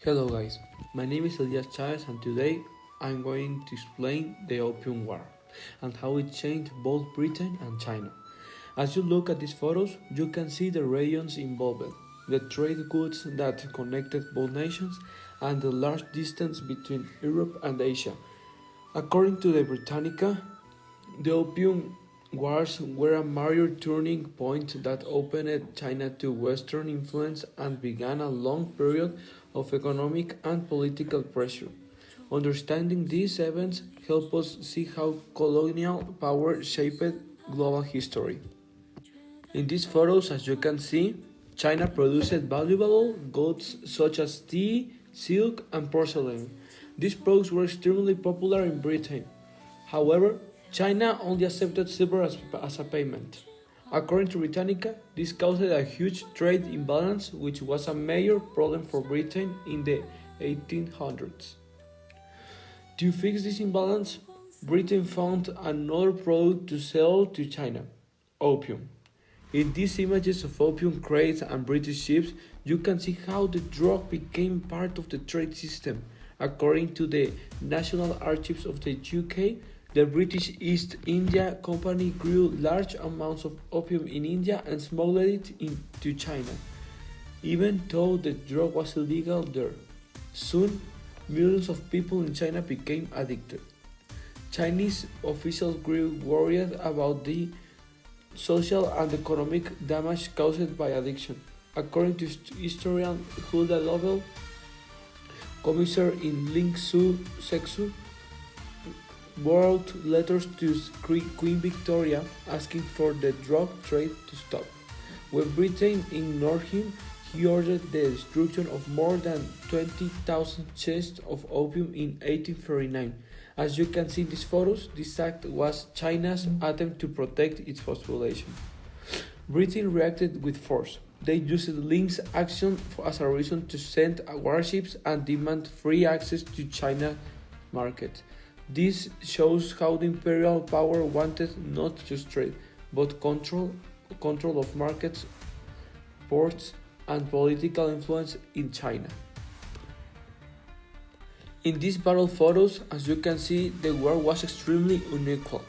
Hello guys, my name is Elias Chavez and today I'm going to explain the Opium War and how it changed both Britain and China. As you look at these photos, you can see the regions involved, the trade routes that connected both nations, and the large distance between Europe and Asia. According to the Britannica, the Opium Wars were a major turning point that opened China to Western influence and began a long period of economic and political pressure. Understanding these events help us see how colonial power shaped global history. In these photos, as you can see, China produced valuable goods such as tea, silk, and porcelain. These products were extremely popular in Britain. However, China only accepted silver as a payment. According to Britannica, this caused a huge trade imbalance, which was a major problem for Britain in the 1800s. To fix this imbalance, Britain found another product to sell to China: opium. In these images of opium crates and British ships, you can see how the drug became part of the trade system. According to the National Archives of the UK, the British East India Company grew large amounts of opium in India and smuggled it into China, even though the drug was illegal there. Soon, millions of people in China became addicted. Chinese officials grew worried about the social and economic damage caused by addiction. According to historian Hulda Lovell, commissioner in Ling Su Sexu, wrote letters to Queen Victoria asking for the drug trade to stop. When Britain ignored him, he ordered the destruction of more than 20,000 chests of opium in 1839. As you can see in these photos, this act was China's attempt to protect its population. Britain reacted with force. They used Ling's action as a reason to send warships and demand free access to China's market. This shows how the imperial power wanted not just trade, but control of markets, ports, and political influence in China. In these battle photos, as you can see, the war was extremely unequal.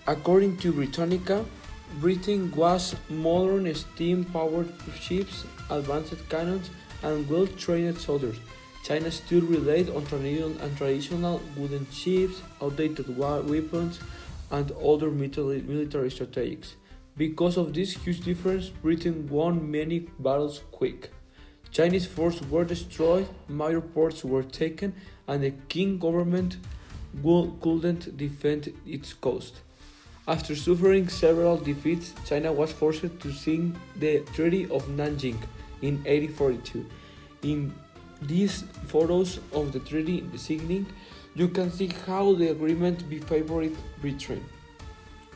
According to Britannica, Britain was modern steam-powered ships, advanced cannons, and well-trained soldiers. China still relied on traditional wooden ships, outdated weapons, and older military strategies. Because of this huge difference, Britain won many battles quick. Chinese forces were destroyed, major ports were taken, and the Qing government couldn't defend its coast. After suffering several defeats, China was forced to sign the Treaty of Nanjing in 1842. In these photos of the treaty signing, you can see how the agreement favored Britain.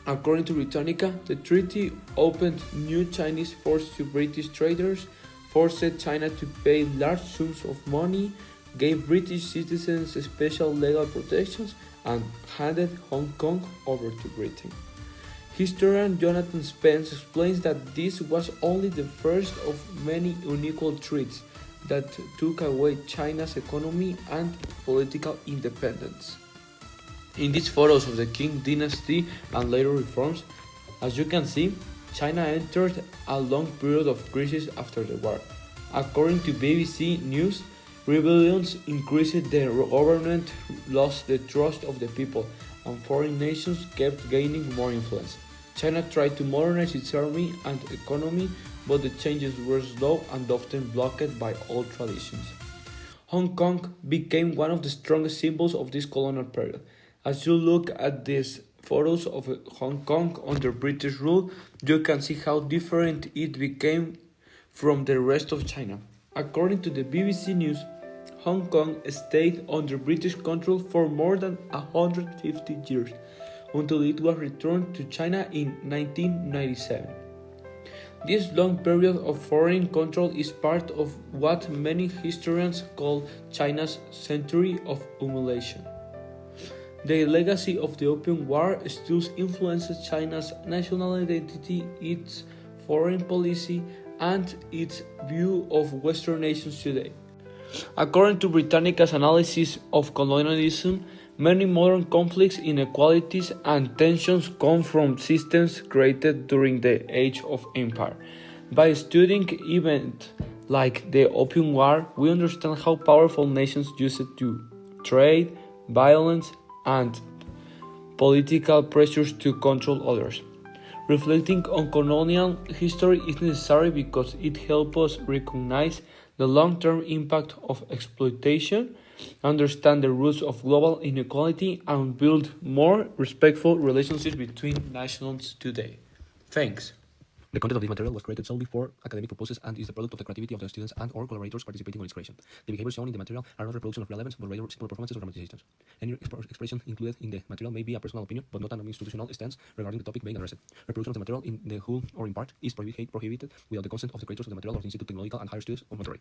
According to Britannica, the treaty opened new Chinese ports to British traders, forced China to pay large sums of money, gave British citizens special legal protections, and handed Hong Kong over to Britain. Historian Jonathan Spence explains that this was only the first of many unequal treaties that took away China's economy and political independence. In these photos of the Qing dynasty and later reforms, as you can see, China entered a long period of crisis after the war. According to BBC News, rebellions increased, the government lost the trust of the people, and foreign nations kept gaining more influence. China tried to modernize its army and economy, but the changes were slow and often blocked by old traditions. Hong Kong became one of the strongest symbols of this colonial period. As you look at these photos of Hong Kong under British rule, you can see how different it became from the rest of China. According to the BBC News, Hong Kong stayed under British control for more than 150 years, until it was returned to China in 1997. This long period of foreign control is part of what many historians call China's century of humiliation. The legacy of the Opium War still influences China's national identity, its foreign policy, and its view of Western nations today. According to Britannica's analysis of colonialism, many modern conflicts, inequalities, and tensions come from systems created during the Age of Empire. By studying events like the Opium War, we understand how powerful nations used it to trade, violence, and political pressures to control others. Reflecting on colonial history is necessary because it helps us recognize the long-term impact of exploitation, understand the roots of global inequality, and build more respectful relationships between nations today. Thanks. The content of this material was created solely for academic purposes and is the product of the creativity of the students and or collaborators participating on its creation. The behaviors shown in the material are not reproduction of relevance, but rather simple performances or dramatizations. Any expression included in the material may be a personal opinion, but not an institutional stance regarding the topic being addressed. Reproduction of the material in the whole or in part is prohibited without the consent of the creators of the material or the Institute of Technological and Higher Studies of Monterrey.